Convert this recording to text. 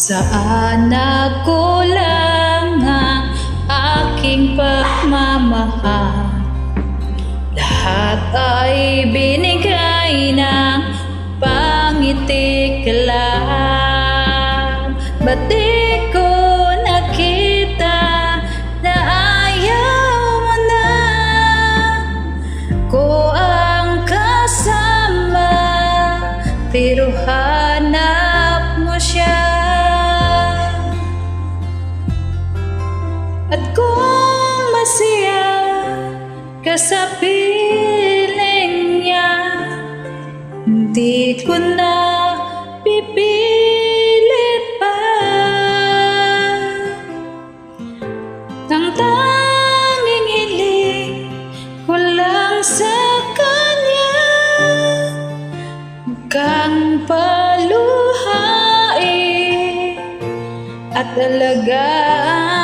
Saan nagkulang ang aking pagmamahal? Lahat ay binigay ng pangiti ka lang. Ba't di ko nakita na ayaw mo na? Ko ang kasama, pero hanap mo siya. At kung masaya ka sa piling niya, hindi ko na pipilit pa. Ang tanging hiling ko lang sa kanya, huwag kang paluhain at alagaan.